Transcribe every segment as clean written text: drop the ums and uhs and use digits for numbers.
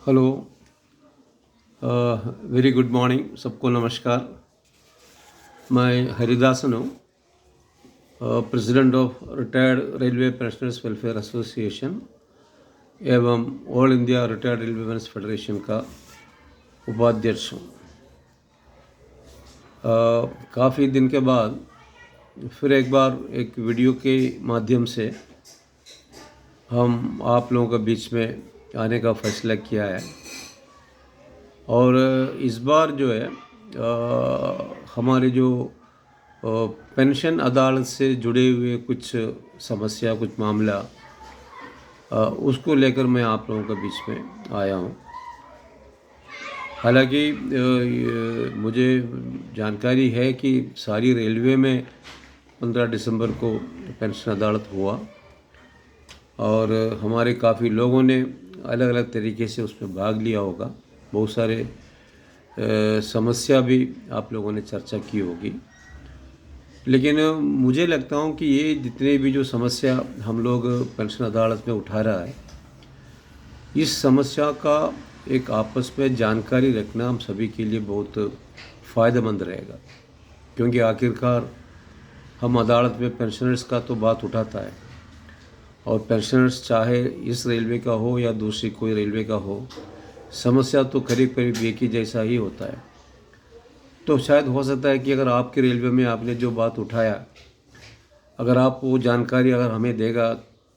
Hello. Very good morning, सबको नमस्कार। मैं हरिदासन हूँ, president of retired railway pensioners welfare association एवं all India retired railwaymen's federation का उपाध्यक्ष हूँ। काफ़ी दिन के बाद फिर एक बार एक वीडियो के माध्यम से हम आप लोगों के बीच में आने का फैसला किया है। और इस बार जो है हमारे जो पेंशन अदालत से जुड़े हुए कुछ समस्या, कुछ मामला, उसको लेकर मैं आप लोगों के बीच में आया हूँ। हालांकि मुझे जानकारी है कि सारी रेलवे में 15 दिसंबर को पेंशन अदालत हुआ और हमारे काफ़ी लोगों ने अलग अलग तरीके से उसमें भाग लिया होगा। बहुत सारे समस्या भी आप लोगों ने चर्चा की होगी, लेकिन मुझे लगता हूँ कि ये जितने भी जो समस्या हम लोग पेंशन अदालत में उठा रहा है, इस समस्या का एक आपस में जानकारी रखना हम सभी के लिए बहुत फ़ायदेमंद रहेगा, क्योंकि आखिरकार हम अदालत में पेंशनर्स का तो बात उठाता है और पेंशनर्स चाहे इस रेलवे का हो या दूसरी कोई रेलवे का हो, समस्या तो करीब करीब एक ही जैसा ही होता है। तो शायद हो सकता है कि अगर आपके रेलवे में आपने जो बात उठाया, अगर आप वो जानकारी अगर हमें देगा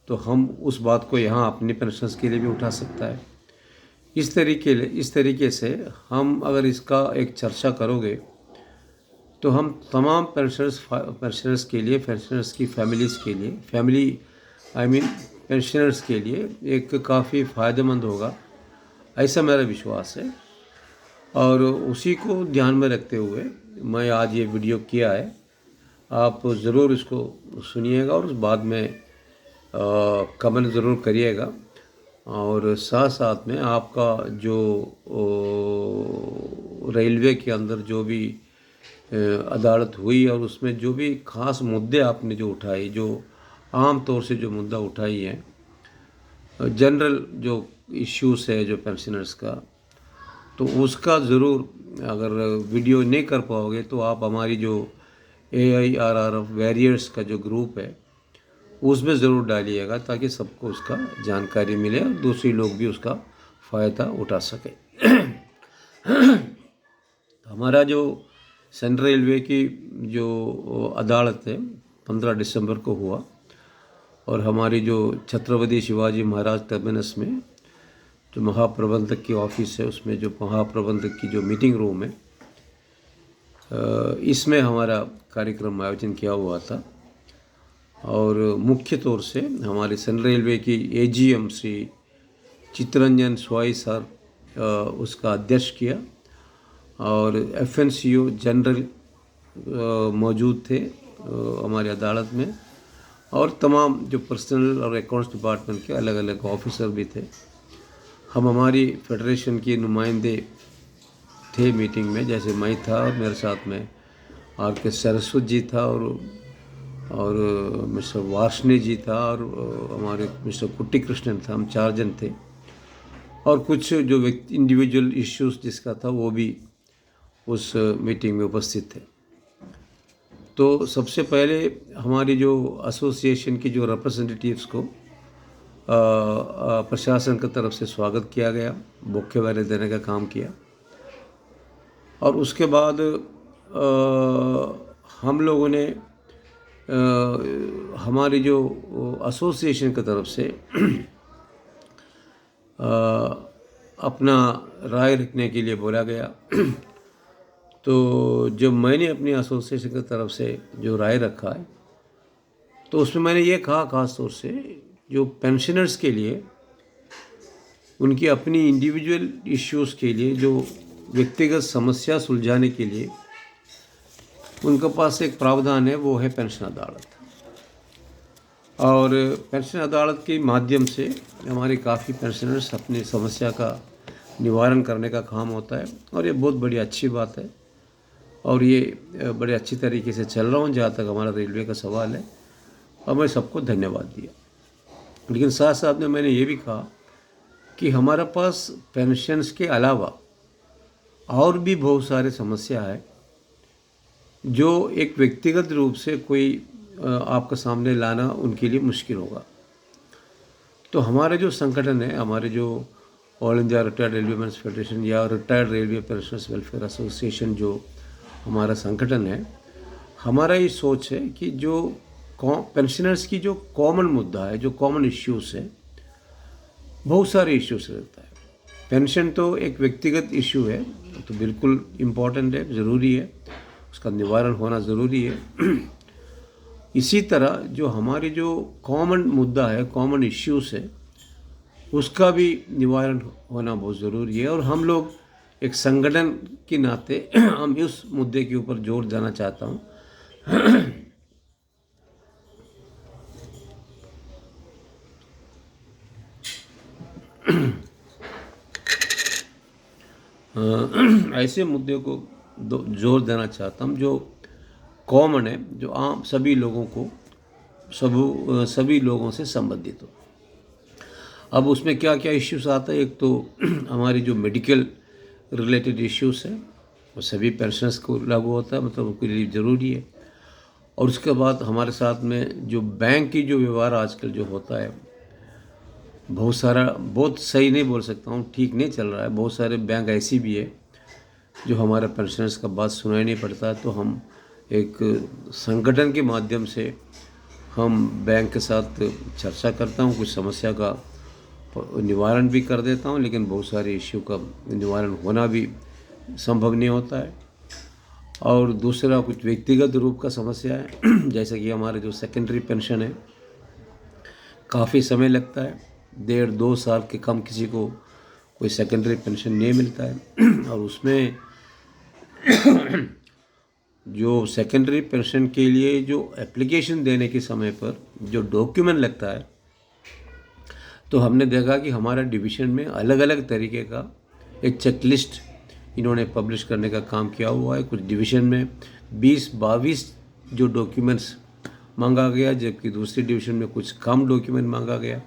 तो हम उस बात को यहाँ अपने पेंशनर्स के लिए भी उठा सकता है। इस तरीके से हम अगर इसका एक चर्चा करोगे तो हम तमाम पेंशनर्स के लिए, पेंशनर्स की फैमिलीज़ के लिए, पेंशनर्स के लिए एक काफ़ी फ़ायदेमंद होगा, ऐसा मेरा विश्वास है। और उसी को ध्यान में रखते हुए मैं आज ये वीडियो किया है। आप ज़रूर इसको सुनिएगा और उस बाद में कमेंट ज़रूर करिएगा। और साथ साथ में आपका जो रेलवे के अंदर जो भी अदालत हुई और उसमें जो भी ख़ास मुद्दे आपने जो उठाए, जो आम तौर से जो मुद्दा उठाई है, जनरल जो इश्यूज़ है जो पेंशनर्स का, तो उसका ज़रूर अगर वीडियो नहीं कर पाओगे तो आप हमारी जो AIRRF वैरियर्स का जो ग्रुप है उसमें ज़रूर डालिएगा, ताकि सबको उसका जानकारी मिले और दूसरी लोग भी उसका फ़ायदा उठा सके। हमारा जो सेंट्रल रेलवे की जो अदालत है 15 दिसंबर को हुआ और हमारी जो छत्रपति शिवाजी महाराज टर्मिनस में जो महाप्रबंधक की ऑफिस है, उसमें जो महाप्रबंधक की जो मीटिंग रूम है, इसमें हमारा कार्यक्रम आयोजन किया हुआ था। और मुख्य तौर से हमारे सेंट्रल रेलवे की AGM श्री चित्तरंजन स्वाई सर उसका अध्यक्ष किया और FNCO जनरल मौजूद थे हमारी अदालत में, और तमाम जो पर्सनल और अकाउंट्स डिपार्टमेंट के अलग अलग ऑफिसर भी थे। हम हमारी फेडरेशन के नुमाइंदे थे मीटिंग में, जैसे मैं था और मेरे साथ में RK सरस्वत जी था और मिस्टर वार्ष्णे जी था और हमारे मिस्टर कुट्टी कृष्णन था। हम 4 जन थे और कुछ जो व्यक्ति इंडिविजुअल इश्यूज़ जिसका था वो भी उस मीटिंग में उपस्थित थे। तो सबसे पहले हमारी जो एसोसिएशन की जो रिप्रेजेंटेटिव्स को प्रशासन की तरफ से स्वागत किया गया, बुक्के वाले देने का काम किया। और उसके बाद हम लोगों ने हमारी जो एसोसिएशन की तरफ से अपना राय रखने के लिए बोला गया। तो जब मैंने अपनी एसोसिएशन की तरफ से जो राय रखा है, तो उसमें मैंने ये कहा ख़ास तौर से जो पेंशनर्स के लिए उनकी अपनी इंडिविजुअल इश्यूज़ के लिए, जो व्यक्तिगत समस्या सुलझाने के लिए उनके पास एक प्रावधान है, वो है पेंशन अदालत। और पेंशन अदालत के माध्यम से हमारे काफ़ी पेंशनर्स अपनी समस्या का निवारण करने का काम होता है और ये बहुत बड़ी अच्छी बात है और ये बड़े अच्छी तरीके से चल रहा हूँ जहाँ तक हमारा रेलवे का सवाल है, और मैं सबको धन्यवाद दिया। लेकिन साथ साथ में मैंने ये भी कहा कि हमारे पास पेंशन्स के अलावा और भी बहुत सारे समस्या है जो एक व्यक्तिगत रूप से कोई आपके सामने लाना उनके लिए मुश्किल होगा। तो हमारे जो संगठन है, हमारे जो all India retired railway federation या retired railway pensioners welfare association जो हमारा संगठन है, हमारा ये सोच है कि जो पेंशनर्स की जो कॉमन मुद्दा है, जो कॉमन इश्यूज है, बहुत सारे इश्यूज रहता है। पेंशन तो एक व्यक्तिगत इशू है, तो बिल्कुल इम्पॉर्टेंट है, ज़रूरी है, उसका निवारण होना ज़रूरी है। इसी तरह जो हमारे जो कॉमन मुद्दा है, कॉमन इश्यूज है, उसका भी निवारण होना बहुत ज़रूरी है। और हम लोग एक संगठन के नाते हम इस मुद्दे के ऊपर जोर देना चाहता हूँ। ऐसे मुद्दे को जोर देना चाहता हूँ जो कॉमन है, जो आम सभी लोगों को सभी लोगों से संबंधित हो। अब उसमें क्या क्या इश्यूज आता है, एक तो हमारी जो मेडिकल रिलेटेड इश्यूज है वो सभी पेंशनर्स को लागू होता है, मतलब उनके लिए ज़रूरी है। और उसके बाद हमारे साथ में जो बैंक की जो व्यवहार आजकल जो होता है, बहुत सही नहीं बोल सकता हूँ, ठीक नहीं चल रहा है। बहुत सारे बैंक ऐसी भी है जो हमारे पेंशनर्स का बात सुनाई नहीं पड़ता है। तो हम एक संगठन के माध्यम से हम बैंक के साथ चर्चा करता हूँ, कुछ समस्या का निवारण भी कर देता हूँ, लेकिन बहुत सारे इश्यू का निवारण होना भी संभव नहीं होता है। और दूसरा कुछ व्यक्तिगत रूप का समस्या है, जैसे कि हमारे जो सेकेंडरी पेंशन है, काफ़ी समय लगता है, 1.5-2 साल के कम किसी को कोई सेकेंडरी पेंशन नहीं मिलता है। और उसमें जो सेकेंडरी पेंशन के लिए जो एप्लीकेशन देने के समय पर जो डॉक्यूमेंट लगता है, तो हमने देखा कि हमारा डिवीज़न में अलग अलग तरीके का एक चेकलिस्ट इन्होंने पब्लिश करने का काम किया हुआ है। कुछ डिवीज़न में 20-22 जो डॉक्यूमेंट्स मांगा गया, जबकि दूसरी डिवीज़न में कुछ कम डॉक्यूमेंट मांगा गया।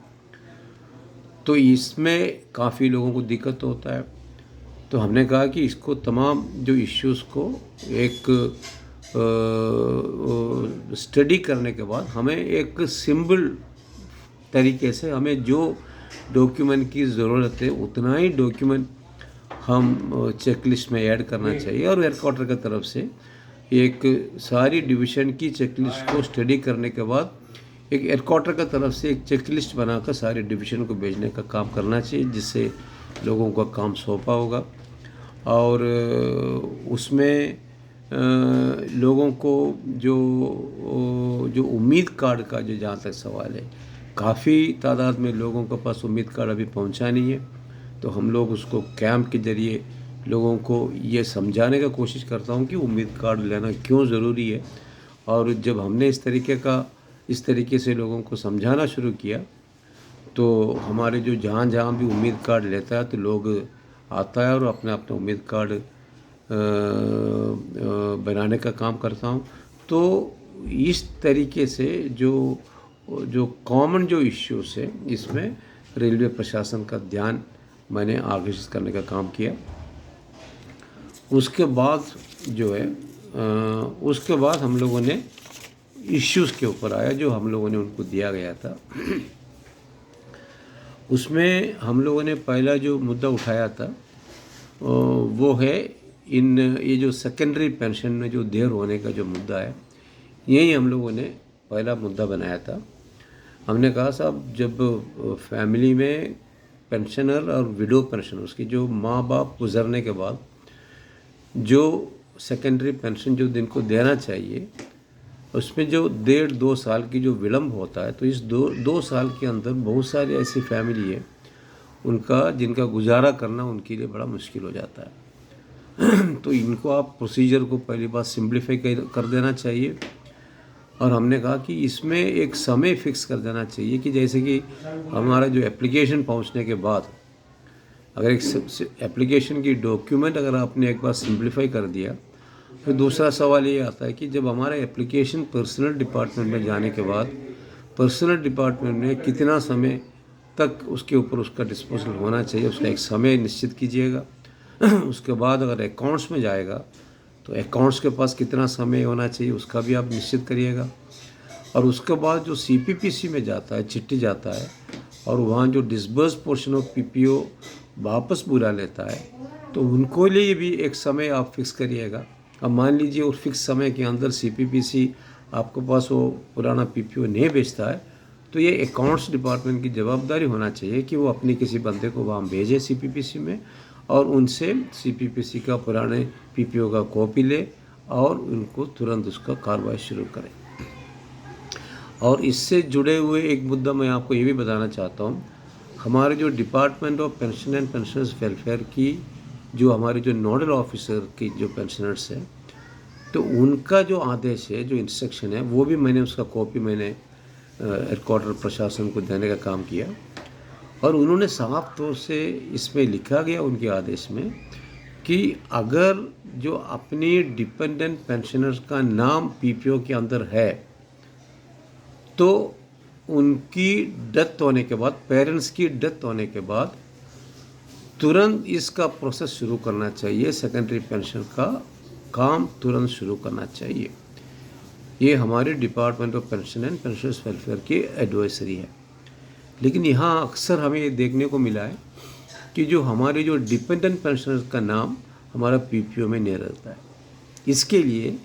तो इसमें काफ़ी लोगों को दिक्कत होता है। तो हमने कहा कि इसको तमाम जो इश्यूज़ को एक स्टडी करने के बाद हमें एक सिंपल तरीके से हमें जो डॉक्यूमेंट की ज़रूरत है उतना ही डॉक्यूमेंट हम चेकलिस्ट में ऐड करना चाहिए। और हेडक्वार्टर की तरफ से एक सारी डिवीज़न की चेकलिस्ट को स्टडी करने के बाद एक हेडक्वार्टर की तरफ से एक चेकलिस्ट बनाकर सारे डिवीज़न को भेजने का काम करना चाहिए, जिससे लोगों का काम सौंपा होगा। और उसमें लोगों को जो उम्मीद कार्ड का जो जहाँ तक सवाल है, काफ़ी तादाद में लोगों के पास उम्मीद कार्ड अभी पहुँचा नहीं है। तो हम लोग उसको कैंप के ज़रिए लोगों को ये समझाने का कोशिश करता हूँ कि उम्मीद कार्ड लेना क्यों ज़रूरी है। और जब हमने इस तरीके से लोगों को समझाना शुरू किया, तो हमारे जो जहाँ भी उम्मीद कार्ड लेता है तो लोग आता है और अपना उम्मीद कार्ड बनाने का काम करता हूँ। तो इस तरीके से जो कॉमन जो इश्यूज है, इसमें रेलवे प्रशासन का ध्यान मैंने आकर्षित करने का काम किया। उसके बाद जो है उसके बाद हम लोगों ने इश्यूज़ के ऊपर आया जो हम लोगों ने उनको दिया गया था। उसमें हम लोगों ने पहला जो मुद्दा उठाया था वो है ये जो सेकेंडरी पेंशन में जो देर होने का जो मुद्दा है, यही हम लोगों ने पहला मुद्दा बनाया था। हमने कहा साहब, जब फैमिली में पेंशनर और विडो पेंशनर उसकी जो माँ बाप गुजरने के बाद जो सेकेंडरी पेंशन जो दिन को देना चाहिए, उसमें जो 1.5-2 साल की जो विलम्ब होता है, तो इस 2 साल के अंदर बहुत सारी ऐसी फैमिली है जिनका गुजारा करना उनके लिए बड़ा मुश्किल हो जाता है। तो इनको आप प्रोसीजर को पहली बात सिंप्लीफाई कर देना चाहिए। और हमने कहा कि इसमें एक समय फिक्स कर देना चाहिए कि जैसे कि हमारा जो एप्लीकेशन पहुंचने के बाद अगर एक एप्लीकेशन की डॉक्यूमेंट अगर आपने एक बार सिंप्लीफाई कर दिया, फिर दूसरा सवाल ये आता है कि जब हमारा एप्लीकेशन पर्सनल डिपार्टमेंट में जाने के बाद पर्सनल डिपार्टमेंट में कितना समय तक उसके ऊपर उसका डिस्पोजल होना चाहिए, उसका एक समय निश्चित कीजिएगा। उसके बाद अगर अकाउंट्स में जाएगा तो अकाउंट्स के पास कितना समय होना चाहिए उसका भी आप निश्चित करिएगा। और उसके बाद जो सीपीपीसी में जाता है, चिट्ठी जाता है, और वहाँ जो डिसबर्स पोर्शन ऑफ पीपीओ वापस बुला लेता है, तो उनको लिए भी एक समय आप फिक्स करिएगा। अब मान लीजिए उस फिक्स समय के अंदर सीपीपीसी आपके पास वो पुराना पीपीओ नहीं बेचता है, तो ये अकाउंट्स डिपार्टमेंट की जवाबदारी होना चाहिए कि वो अपनी किसी बंदे को वहाँ भेजे सीपीपीसी में, और उनसे सीपीपीसी का पुराने पीपीओ का कॉपी ले और उनको तुरंत उसका कार्रवाई शुरू करें। और इससे जुड़े हुए एक मुद्दा मैं आपको ये भी बताना चाहता हूँ, हमारे जो department of pension and pensioners welfare की जो हमारे जो नोडल ऑफिसर की जो पेंशनर्स हैं, तो उनका जो आदेश है, जो इंस्ट्रक्शन है, वो भी मैंने उसका कॉपी मैंने हेडक्वार्टर प्रशासन को देने का काम किया। और उन्होंने साफ तौर से इसमें लिखा गया उनके आदेश में कि अगर जो अपनी डिपेंडेंट पेंशनर्स का नाम पीपीओ के अंदर है, तो उनकी डेथ होने के बाद, पेरेंट्स की डेथ होने के बाद तुरंत इसका प्रोसेस शुरू करना चाहिए, सेकेंडरी पेंशन का काम तुरंत शुरू करना चाहिए। ये हमारे department of pension and pensioners welfare की एडवाइजरी है। लेकिन यहाँ अक्सर हमें ये देखने को मिला है कि जो हमारे जो डिपेंडेंट पेंशनर्स का नाम हमारा पीपीओ में नहीं रहता है। इसके लिए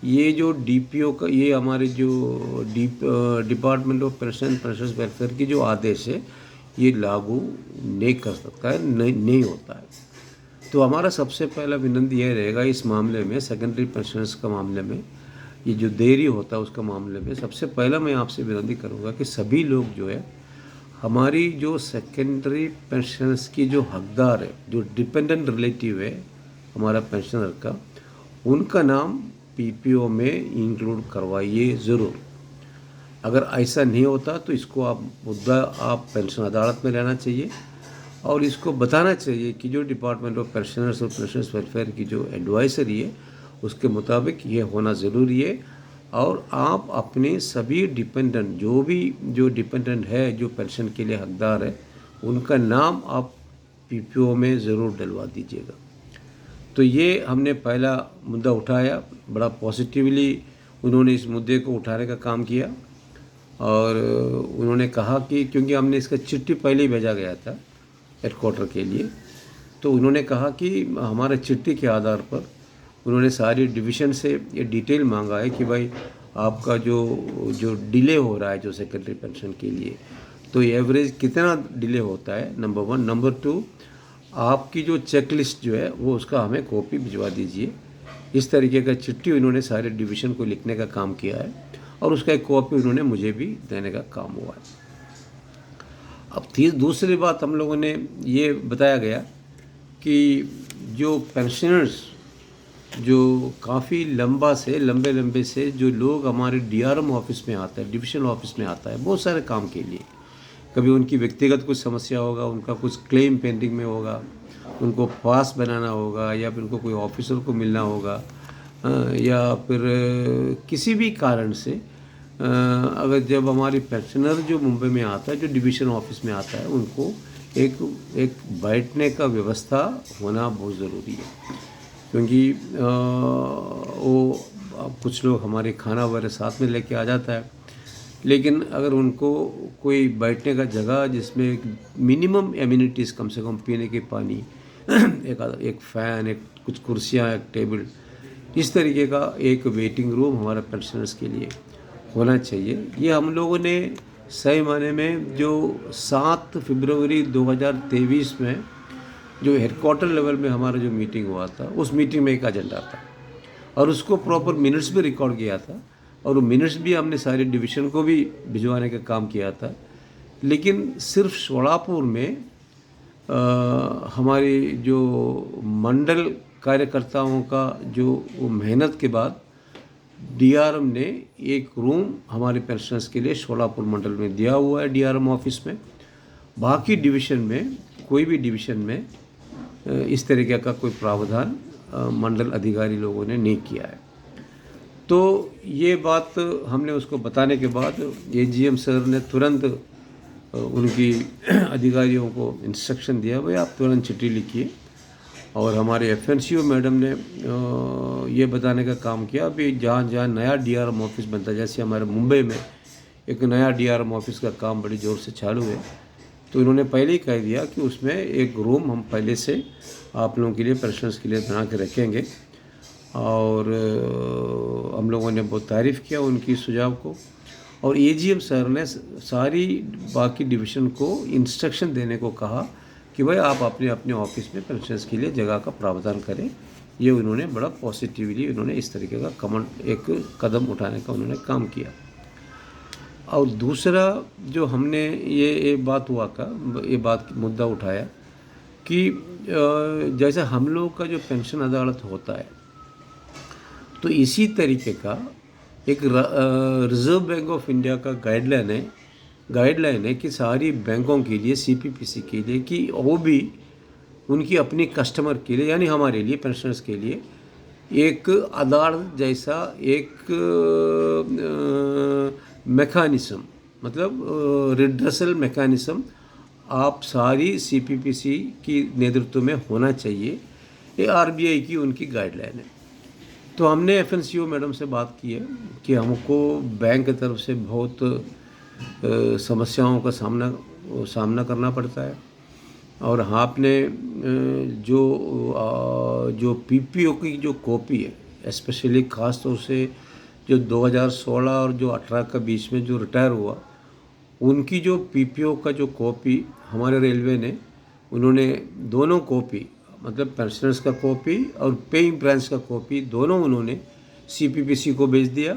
ये जो डीपीओ का, ये हमारे जो department of pension and pensioners welfare की जो आदेश है, ये लागू नहीं कर सकता है, नहीं होता है। तो हमारा सबसे पहला विनंती यह रहेगा इस मामले में, सेकेंडरी पेंशनर्स का मामले में, ये जो देरी होता है उसका मामले में, सबसे पहला मैं आपसे विनती करूँगा कि सभी लोग जो है, हमारी जो सेकेंडरी पेंशनर्स की जो हकदार है, जो डिपेंडेंट रिलेटिव है हमारा पेंशनर का, उनका नाम पीपीओ में इंक्लूड करवाइए ज़रूर। अगर ऐसा नहीं होता तो इसको आप मुद्दा आप पेंशन अदालत में लेना चाहिए और इसको बताना चाहिए कि जो डिपार्टमेंट ऑफ पेंशनर्स और पेंशनर्स वेलफेयर की जो एडवाइजरी है उसके मुताबिक ये होना ज़रूरी है। और आप अपने सभी डिपेंडेंट, जो डिपेंडेंट है, जो पेंशन के लिए हकदार है, उनका नाम आप पीपीओ में ज़रूर डलवा दीजिएगा। तो ये हमने पहला मुद्दा उठाया, बड़ा पॉजिटिवली उन्होंने इस मुद्दे को उठाने का काम किया। और उन्होंने कहा कि क्योंकि हमने इसका चिट्ठी पहले ही भेजा गया था हेडक्वार्टर के लिए, तो उन्होंने कहा कि हमारे चिट्ठी के आधार पर उन्होंने सारी डिवीज़न से ये डिटेल मांगा है कि भाई आपका जो डिले हो रहा है जो सेकेंडरी पेंशन के लिए, तो एवरेज कितना डिले होता है, नंबर 1। नंबर 2, आपकी जो चेक लिस्ट जो है वो उसका हमें कॉपी भिजवा दीजिए। इस तरीके का चिट्ठी उन्होंने सारे डिवीज़न को लिखने का काम किया है और उसका एक कॉपी उन्होंने मुझे भी देने का काम हुआ है। अब दूसरी बात हम लोगों ने ये बताया गया कि जो पेंशनर्स जो काफ़ी लंबे से जो लोग हमारे डीआरएम ऑफिस में आता है, डिविजनल ऑफिस में आता है बहुत सारे काम के लिए, कभी उनकी व्यक्तिगत कुछ समस्या होगा, उनका कुछ क्लेम पेंडिंग में होगा, उनको पास बनाना होगा, या फिर उनको कोई ऑफिसर को मिलना होगा, या फिर किसी भी कारण से अगर जब हमारी पेंशनर जो मुंबई में आता है, जो डिवीज़न ऑफिस में आता है, उनको एक बैठने का व्यवस्था होना बहुत ज़रूरी है। क्योंकि वो कुछ लोग हमारे खाना वगैरह साथ में लेके आ जाता है, लेकिन अगर उनको कोई बैठने का जगह जिसमें मिनिमम एमिनिटीज़, कम से कम पीने के पानी, एक फ़ैन, एक कुछ कुर्सियाँ, एक टेबल, इस तरीके का एक वेटिंग रूम हमारा पेंशनर्स के लिए होना चाहिए। ये हम लोगों ने सही मायने में जो 7 फरवरी 2023 में जो हेडक्वार्टर लेवल में हमारा जो मीटिंग हुआ था, उस मीटिंग में एक एजेंडा था और उसको प्रॉपर मिनट्स भी रिकॉर्ड किया था, और वो मिनट्स भी हमने सारे डिवीज़न को भी भिजवाने का काम किया था। लेकिन सिर्फ शोलापुर में हमारी जो मंडल कार्यकर्ताओं का जो मेहनत के बाद डीआरएम ने एक रूम हमारे पेंशनर्स के लिए शोलापुर मंडल में दिया हुआ है डीआरएम ऑफिस में। बाकी डिवीज़न में, कोई भी डिवीज़न में इस तरीके का कोई प्रावधान मंडल अधिकारी लोगों ने नहीं किया है। तो ये बात हमने उसको बताने के बाद एजीएम सर ने तुरंत उनकी अधिकारियों को इंस्ट्रक्शन दिया, भाई आप तुरंत चिट्ठी लिखिए। और हमारे एफएनसीओ मैडम ने ये बताने का काम किया, अभी जहाँ जहाँ नया डीआरएम ऑफिस बनता है, जैसे हमारे मुंबई में एक नया डीआरएम ऑफिस का काम बड़ी ज़ोर से चालू है, तो इन्होंने पहले ही कह दिया कि उसमें एक रूम हम पहले से आप लोगों के लिए, पेंशनर्स के लिए बना के रखेंगे। और हम लोगों ने बहुत तारीफ़ किया उनकी सुझाव को। और एजीएम सर ने सारी बाकी डिवीज़न को इंस्ट्रक्शन देने को कहा कि भाई आप अपने अपने ऑफिस में पेंशनर्स के लिए जगह का प्रावधान करें। ये उन्होंने बड़ा पॉजिटिवली उन्होंने इस तरीके का एक कदम उठाने का उन्होंने काम किया। और दूसरा जो हमने ये बात मुद्दा उठाया कि जैसे हम लोग का जो पेंशन अदालत होता है, तो इसी तरीके का एक रिज़र्व बैंक ऑफ इंडिया का गाइडलाइन है कि सारी बैंकों के लिए, सीपीपीसी के लिए, कि वो भी उनकी अपनी कस्टमर के लिए, यानी हमारे लिए, पेंशनर्स के लिए एक अदालत जैसा एक मैकेनिज़्म, मतलब रिड्रेसल मैकेनिज़्म आप सारी सीपीपीसी की नेतृत्व में होना चाहिए। ये आरबीआई की उनकी गाइडलाइन है। तो हमने एफएनसीओ मैडम से बात की है कि हमको बैंक की तरफ से बहुत समस्याओं का सामना करना पड़ता है। और आपने जो पीपीओ की जो कॉपी है, स्पेशली ख़ास तौर से जो 2016 और जो 18 का बीच में जो रिटायर हुआ, उनकी जो पीपीओ का जो कॉपी हमारे रेलवे ने, उन्होंने दोनों कॉपी, मतलब पेंशनर्स का कॉपी और पेइंग ब्रांच का कॉपी, दोनों उन्होंने सीपीपीसी को भेज दिया।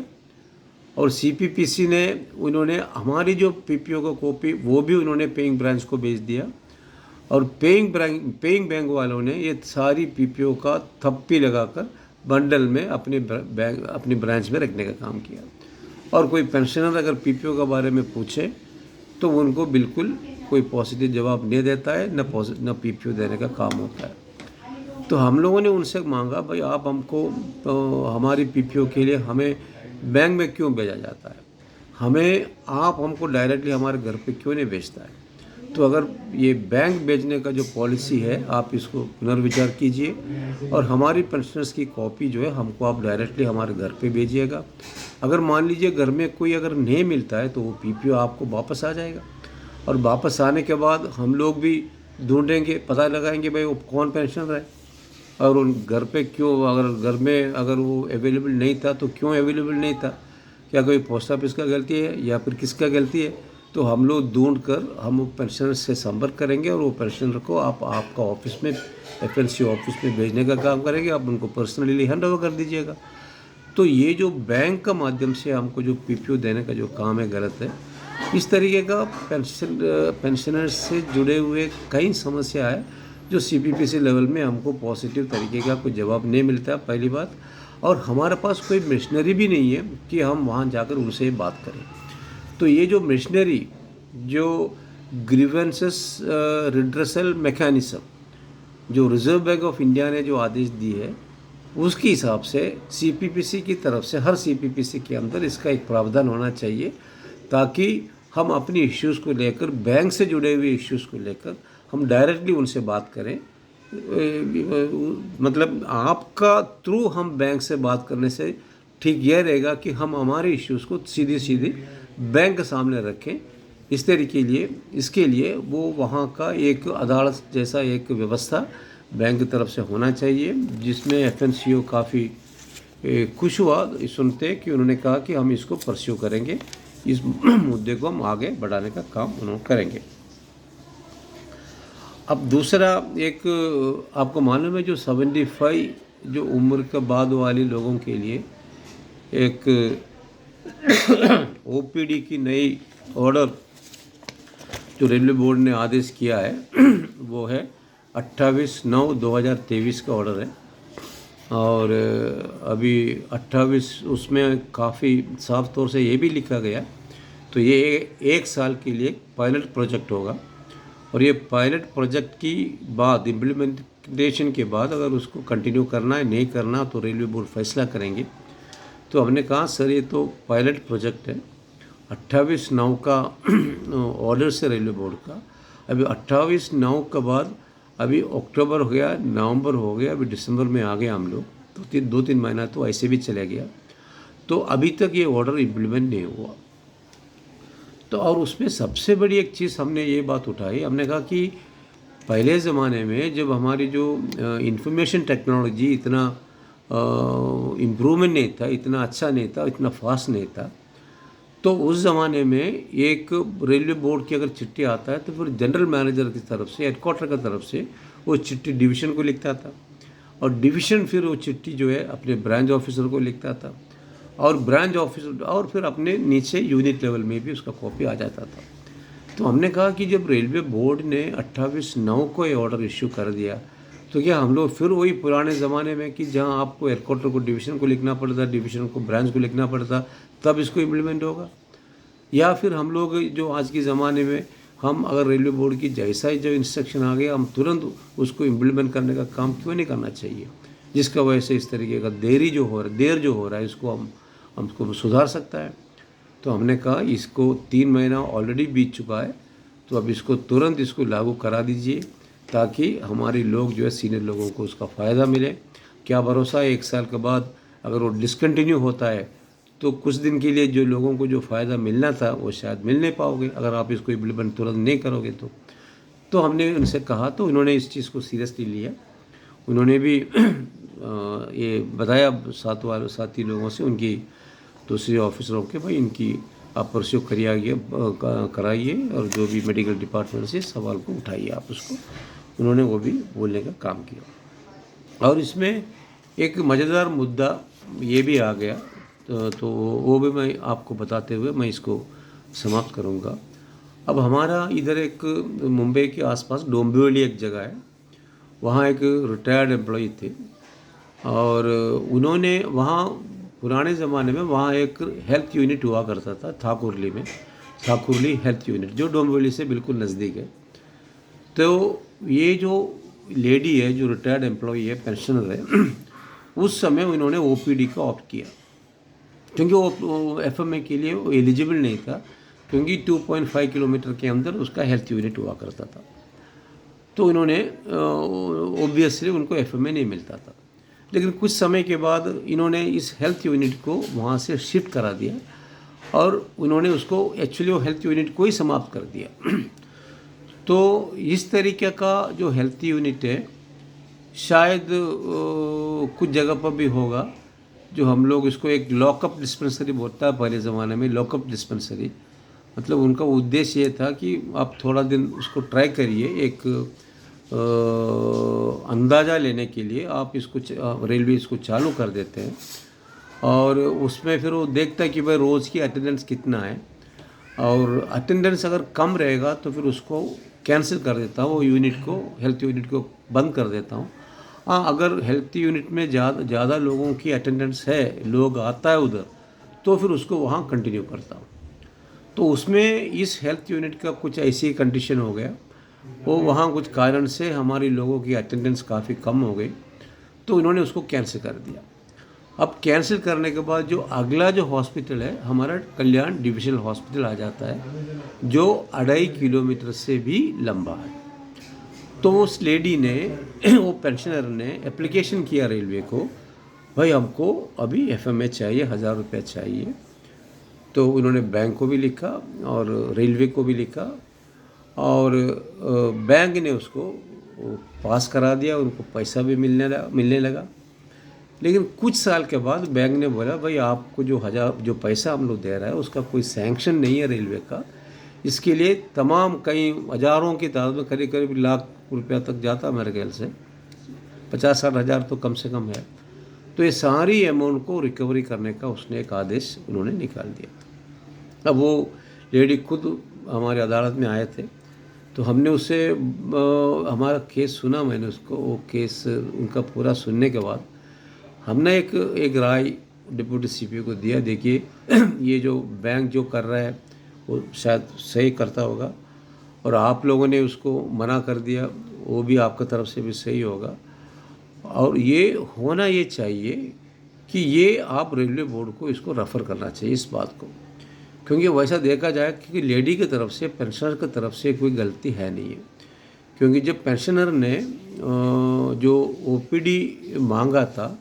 और सीपीपीसी ने उन्होंने हमारी जो पीपीओ का कॉपी वो भी उन्होंने पेइंग ब्रांच को भेज दिया। और पेइंग बैंक वालों ने ये सारी पीपीओ का थप्पी लगाकर बंडल में अपनी ब्रांच में रखने का काम किया। और कोई पेंशनर अगर पीपीओ के बारे में पूछे तो उनको बिल्कुल कोई पॉजिटिव जवाब नहीं देता है, न पीपीओ देने का काम होता है। तो हम लोगों ने उनसे मांगा, भाई आप हमको हमारी पीपीओ के लिए हमें बैंक में क्यों भेजा जाता है, आप हमको डायरेक्टली हमारे घर पे क्यों नहीं भेजता है। तो अगर ये बैंक भेजने का जो पॉलिसी है, आप इसको पुनर्विचार कीजिए और हमारी पेंशनर्स की कॉपी जो है हमको आप डायरेक्टली हमारे घर पे भेजिएगा। अगर मान लीजिए घर में कोई अगर नहीं मिलता है तो वो पीपीओ आपको वापस आ जाएगा। और वापस आने के बाद हम लोग भी ढूंढेंगे, पता लगाएंगे भाई वो कौन पेंशनर है और उन घर पे क्यों, अगर घर में अगर वो अवेलेबल नहीं था तो क्यों अवेलेबल नहीं था, क्या कोई पोस्ट ऑफिस का गलती है या फिर किसका गलती है। तो हम लोग ढूंढ कर हम वो पेंशनर से संपर्क करेंगे और वो पेंशनर को आपका ऑफिस में, एफएनसीओ ऑफिस में भेजने का काम करेंगे। आप उनको पर्सनली हैंड ओवर कर दीजिएगा। तो ये जो बैंक का माध्यम से हमको जो पीपीओ देने का जो काम है, गलत है। इस तरीके का पेंशनर से जुड़े हुए कई समस्या है जो सीपीपीसी लेवल में हमको पॉजिटिव तरीके का कोई जवाब नहीं मिलता, पहली बात। और हमारे पास कोई मशीनरी भी नहीं है कि हम वहाँ जाकर उनसे बात करें। तो ये जो मशीनरी, जो ग्रीवेंसेस रिड्रेसल मैकेनिज्म जो रिजर्व बैंक ऑफ इंडिया ने जो आदेश दी है, उसके हिसाब से सीपीपीसी की तरफ से हर सीपीपीसी के अंदर इसका एक प्रावधान होना चाहिए, ताकि हम अपनी इश्यूज़ को लेकर, बैंक से जुड़े हुए इश्यूज़ को लेकर हम डायरेक्टली उनसे बात करें। मतलब आपका थ्रू हम बैंक से बात करने से ठीक यह रहेगा कि हम हमारे इश्यूज़ को सीधी बैंक के सामने रखें। इसके लिए वो वहाँ का एक अदालत जैसा एक व्यवस्था बैंक की तरफ से होना चाहिए, जिसमें एफएनसीओ काफ़ी खुश हुआ सुनते कि उन्होंने कहा कि हम इसको परस्यू करेंगे, इस मुद्दे को हम आगे बढ़ाने का काम उन्होंने करेंगे। अब दूसरा एक, आपको मालूम है जो 75 जो उम्र के बाद वाले लोगों के लिए एक ओपीडी की नई ऑर्डर जो रेलवे बोर्ड ने आदेश किया है वो है 28/9/2023 का ऑर्डर है। और अभी 28 उसमें काफ़ी साफ तौर से ये भी लिखा गया, तो ये 1 साल के लिए पायलट प्रोजेक्ट होगा। और ये पायलट प्रोजेक्ट की बाद, इम्प्लीमेंटेशन के बाद अगर उसको कंटिन्यू करना है नहीं करना तो रेलवे बोर्ड फैसला करेंगे। तो हमने कहा सर ये तो पायलट प्रोजेक्ट है 28/9 का ऑर्डर से रेलवे बोर्ड का, अभी 28/9 के बाद अभी अक्टूबर हो गया, नवंबर हो गया, अभी दिसंबर में आ गए हम लोग, तो 2-3 महीना तो ऐसे भी चले गया। तो अभी तक ये ऑर्डर इम्प्लीमेंट नहीं हुआ। तो और उसमें सबसे बड़ी एक चीज़ हमने ये बात उठाई, हमने कहा कि पहले ज़माने में जब हमारी जो इंफॉर्मेशन टेक्नोलॉजी इतना इम्प्रूवमेंट नहीं था, इतना अच्छा नहीं था, इतना फास्ट नहीं था, तो उस ज़माने में एक रेलवे बोर्ड की अगर चिट्ठी आता है तो फिर जनरल मैनेजर की तरफ से, हेडक्वार्टर की तरफ से वो चिट्ठी डिवीज़न को लिखता था, और डिवीज़न फिर वो चिट्ठी जो है अपने ब्रांच ऑफिसर को लिखता था, और ब्रांच ऑफिसर और फिर अपने नीचे यूनिट लेवल में भी उसका कॉपी आ जाता था। तो हमने कहा कि जब रेलवे बोर्ड ने 28/9 को ये ऑर्डर इश्यू कर दिया, तो क्या हम लोग फिर वही पुराने ज़माने में कि जहां आपको हेडक्वार्टर को डिवीज़न को लिखना पड़ता, डिवीज़न को ब्रांच को लिखना पड़ता, तब इसको इम्प्लीमेंट होगा? या फिर हम लोग जो आज के ज़माने में हम अगर रेलवे बोर्ड की जैसा ही जो इंस्ट्रक्शन आ गया हम तुरंत उसको इम्प्लीमेंट करने का काम क्यों नहीं करना चाहिए, जिसका वजह से इस तरीके का देर जो हो रहा है इसको हमको सुधार सकता है। तो हमने कहा इसको 3 महीना ऑलरेडी बीत चुका है, तो अब इसको तुरंत इसको लागू करा दीजिए, ताकि हमारे लोग जो है सीनियर लोगों को उसका फ़ायदा मिले। क्या भरोसा है 1 साल के बाद अगर वो डिसकंटिन्यू होता है तो कुछ दिन के लिए जो लोगों को जो फ़ायदा मिलना था वो शायद मिल नहीं पाओगे अगर आप इसको इम्प्लीमेंट तुरंत नहीं करोगे तो हमने उनसे कहा, तो उन्होंने इस चीज़ को सीरियसली लिया। उन्होंने भी ये बताया साथी लोगों से, उनकी दूसरे ऑफिसरों के, भाई इनकी आप परस्यू कराइए और जो भी मेडिकल डिपार्टमेंट से सवाल को उठाइए आप उसको। उन्होंने वो भी बोलने का काम किया। और इसमें एक मज़ेदार मुद्दा ये भी आ गया, तो वो भी मैं आपको बताते हुए मैं इसको समाप्त करूँगा। अब हमारा इधर एक मुंबई के आसपास डोंबिवली एक जगह है, वहाँ एक रिटायर्ड एम्प्लॉई थे, और उन्होंने वहाँ पुराने ज़माने में वहाँ एक हेल्थ यूनिट हुआ करता था ठाकुरली में, ठाकुरली हेल्थ यूनिट जो डोंबिवली से बिल्कुल नज़दीक है। तो ये जो लेडी है जो रिटायर्ड एम्प्लॉई है, पेंशनर है, उस समय उन्होंने ओपीडी का ऑप्ट किया, क्योंकि वो एफएमए के लिए वो एलिजिबल नहीं था, क्योंकि 2.5 किलोमीटर के अंदर उसका हेल्थ यूनिट हुआ करता था। तो इन्होंने ऑब्वियसली उनको एफएमए नहीं मिलता था। लेकिन कुछ समय के बाद इन्होंने इस हेल्थ यूनिट को वहाँ से शिफ्ट करा दिया, और उन्होंने उसको एक्चुअली वो हेल्थ यूनिट को ही समाप्त कर दिया। तो इस तरीके का जो हेल्थ यूनिट है शायद कुछ जगह पर भी होगा, जो हम लोग इसको एक लॉकअप डिस्पेंसरी बोलता है पहले ज़माने में, लॉकअप डिस्पेंसरी। मतलब उनका उद्देश्य ये था कि आप थोड़ा दिन उसको ट्राई करिए, एक अंदाज़ा लेने के लिए आप इसको रेलवे इसको चालू कर देते हैं, और उसमें फिर वो देखता है कि भाई रोज़ की अटेंडेंस कितना है, और अटेंडेंस अगर कम रहेगा तो फिर उसको कैंसिल कर देता हूँ, वो यूनिट को, हेल्थ यूनिट को बंद कर देता हूँ। हाँ, अगर हेल्थ यूनिट में ज़्यादा लोगों की अटेंडेंस है, लोग आता है उधर, तो फिर उसको वहाँ कंटिन्यू करता हूँ। तो उसमें इस हेल्थ यूनिट का कुछ ऐसी कंडीशन हो गया, वो वहाँ कुछ कारण से हमारी लोगों की अटेंडेंस काफ़ी कम हो गई, तो उन्होंने उसको कैंसिल कर दिया। अब कैंसिल करने के बाद जो अगला जो हॉस्पिटल है हमारा कल्याण डिविजनल हॉस्पिटल आ जाता है, जो 2.5 किलोमीटर से भी लंबा है। तो उस लेडी ने वो पेंशनर ने एप्लीकेशन किया रेलवे को, भाई हमको अभी एफएमए चाहिए, 1000 रुपये चाहिए। तो उन्होंने बैंक को भी लिखा और रेलवे को भी लिखा, और बैंक ने उसको पास करा दिया, उनको पैसा भी मिलने लगा। लेकिन कुछ साल के बाद बैंक ने बोला, भाई आपको जो पैसा हम लोग दे रहा है उसका कोई सैंक्शन नहीं है रेलवे का, इसके लिए तमाम कई हज़ारों की तादाद में, करीब करीब लाख रुपया तक जाता मेरे ख्याल से, 50-60 हज़ार तो कम से कम है। तो ये सारी अमाउंट को रिकवरी करने का उसने एक आदेश उन्होंने निकाल दिया। अब वो लेडी खुद हमारे अदालत में आए थे, तो हमने उससे हमारा केस सुना, मैंने उसको वो केस उनका पूरा सुनने के बाद हमने एक राय डिप्टी सीपीओ को दिया, देखिए ये जो बैंक जो कर रहा है वो शायद सही करता होगा, और आप लोगों ने उसको मना कर दिया, वो भी आपकी तरफ से भी सही होगा, और ये होना ये चाहिए कि ये आप रेलवे बोर्ड को इसको रेफ़र करना चाहिए इस बात को, क्योंकि वैसा देखा जाए कि लेडी की तरफ से, पेंशनर की तरफ से कोई गलती है नहीं है। क्योंकि जब पेंशनर ने जो ओपीडी मांगा था,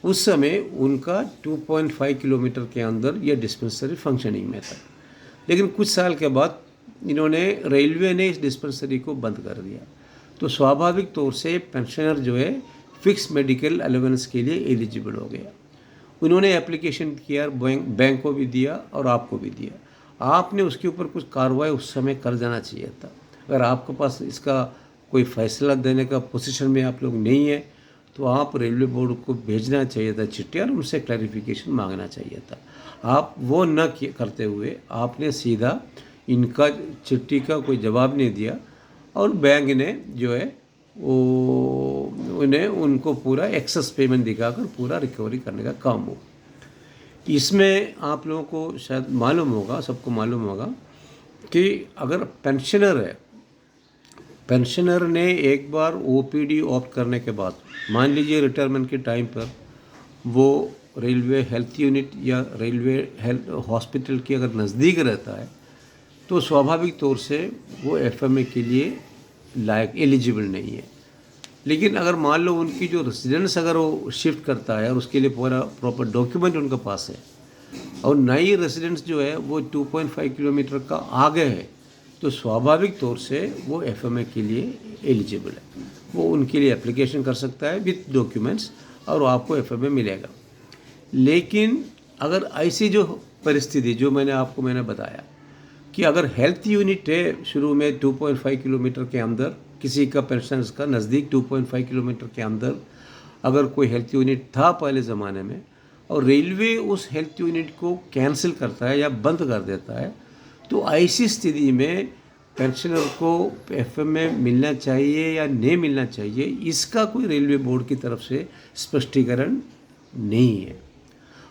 उस समय उनका 2.5 किलोमीटर के अंदर यह डिस्पेंसरी फंक्शनिंग में था। लेकिन कुछ साल के बाद इन्होंने, रेलवे ने इस डिस्पेंसरी को बंद कर दिया। तो स्वाभाविक तौर से पेंशनर जो है फिक्स मेडिकल अलाउंस के लिए एलिजिबल हो गया। उन्होंने एप्लीकेशन किया, बैंक को भी दिया और आपको भी दिया। आपने उसके ऊपर कुछ कार्रवाई उस समय कर देना चाहिए था। अगर आपके पास इसका कोई फैसला देने का पोजीशन में आप लोग नहीं है, तो आप रेलवे बोर्ड को भेजना चाहिए था चिट्ठी और उनसे क्लैरिफिकेशन मांगना चाहिए था। आप वो न करते हुए आपने सीधा इनका चिट्ठी का कोई जवाब नहीं दिया और बैंक ने जो है वो उन्हें उनको पूरा एक्सेस पेमेंट दिखाकर पूरा रिकवरी करने का काम हो। इसमें आप लोगों को शायद मालूम होगा, सबको मालूम होगा कि अगर पेंशनर है, पेंशनर ने एक बार ओपीडी ऑप्ट करने के बाद, मान लीजिए रिटायरमेंट के टाइम पर वो रेलवे हेल्थ यूनिट या रेलवे हेल्थ हॉस्पिटल के अगर नज़दीक रहता है, तो स्वाभाविक तौर से वो एफएमए के लिए लायक एलिजिबल नहीं है। लेकिन अगर मान लो उनकी जो रेसिडेंस अगर वो शिफ्ट करता है और उसके लिए पूरा प्रॉपर डॉक्यूमेंट उनके पास है और नई रेसिडेंस जो है वो 2.5 किलोमीटर का आगे है, तो स्वाभाविक तौर से वो एफएमए के लिए एलिजिबल है। वो उनके लिए एप्लीकेशन कर सकता है विथ डॉक्यूमेंट्स और आपको एफएमए मिलेगा। लेकिन अगर ऐसी जो परिस्थिति जो मैंने बताया कि अगर हेल्थ यूनिट है शुरू में 2.5 किलोमीटर के अंदर, किसी का पेंशनर्स का नज़दीक 2.5 किलोमीटर के अंदर अगर कोई हेल्थ यूनिट था पहले ज़माने में और रेलवे उस हेल्थ यूनिट को कैंसिल करता है या बंद कर देता है, तो ऐसी स्थिति में पेंशनर को एफएमए मिलना चाहिए या नहीं मिलना चाहिए, इसका कोई रेलवे बोर्ड की तरफ से स्पष्टीकरण नहीं है।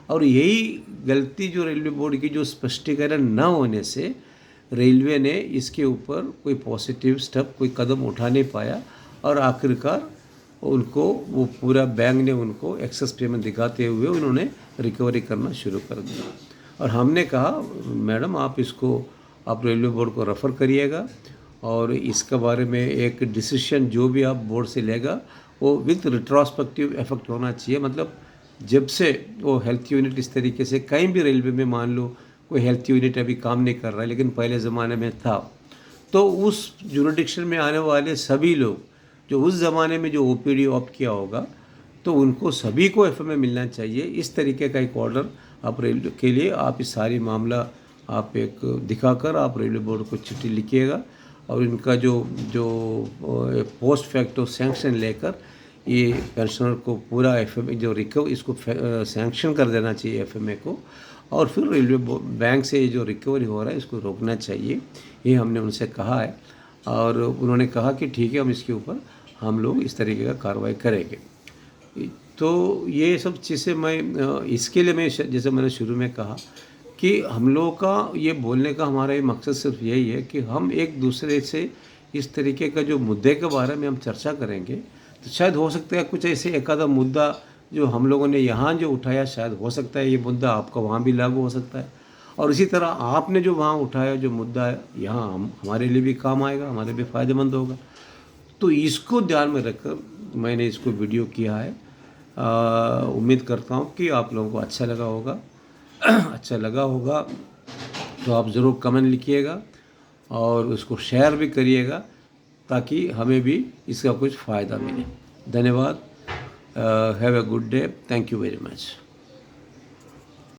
और यही गलती जो रेलवे बोर्ड की, जो स्पष्टीकरण न होने से रेलवे ने इसके ऊपर कोई पॉजिटिव स्टेप, कोई कदम उठा नहीं पाया और आखिरकार उनको वो पूरा बैंक ने उनको एक्सेस पेमेंट दिखाते हुए उन्होंने रिकवरी करना शुरू कर दिया। और हमने कहा मैडम आप रेलवे बोर्ड को रेफ़र करिएगा और इसके बारे में एक डिसीजन जो भी आप बोर्ड से लेगा वो विथ रिट्रोस्पेक्टिव इफेक्ट होना चाहिए। मतलब जब से वो हेल्थ यूनिट इस तरीके से कहीं भी रेलवे में मान लो कोई हेल्थ यूनिट अभी काम नहीं कर रहा है लेकिन पहले ज़माने में था, तो उस जुरिडिक्शन में आने वाले सभी लोग जो उस ज़माने में जो ओपीडी ऑप्ट किया होगा, तो उनको सभी को एफएमए मिलना चाहिए। इस तरीके का एक ऑर्डर आप रेलवे के लिए आप इस सारी मामला आप एक दिखाकर आप रेलवे बोर्ड को चिट्ठी लिखिएगा और इनका जो पोस्ट फैक्टो सैंक्शन लेकर ये पेंशनर को पूरा एफएमए जो इसको सैंक्शन कर देना चाहिए एफएमए को, और फिर रेलवे बैंक से जो रिकवरी हो रहा है इसको रोकना चाहिए। ये हमने उनसे कहा है और उन्होंने कहा कि ठीक है, हम इसके ऊपर हम लोग इस तरीके का कार्रवाई करेंगे। तो ये सब चीज़ें मैं इसके लिए मैं जैसे मैंने शुरू में कहा कि हम लोगों का ये बोलने का हमारा ये मकसद सिर्फ यही है कि हम एक दूसरे से इस तरीके का जो मुद्दे के बारे में हम चर्चा करेंगे, तो शायद हो सकता है कुछ ऐसे एक आधा मुद्दा जो हम लोगों ने यहाँ जो उठाया, शायद हो सकता है ये मुद्दा आपका वहाँ भी लागू हो सकता है, और इसी तरह आपने जो वहाँ उठाया जो मुद्दा है यहाँ हमारे लिए भी काम आएगा, हमारे भी फ़ायदेमंद होगा। तो इसको ध्यान में रखकर मैंने इसको वीडियो किया है। उम्मीद करता हूँ कि आप लोगों को अच्छा लगा होगा। अच्छा लगा होगा तो आप ज़रूर कमेंट लिखिएगा और उसको शेयर भी करिएगा ताकि हमें भी इसका कुछ फ़ायदा मिले। धन्यवाद। Have a good day. Thank you very much.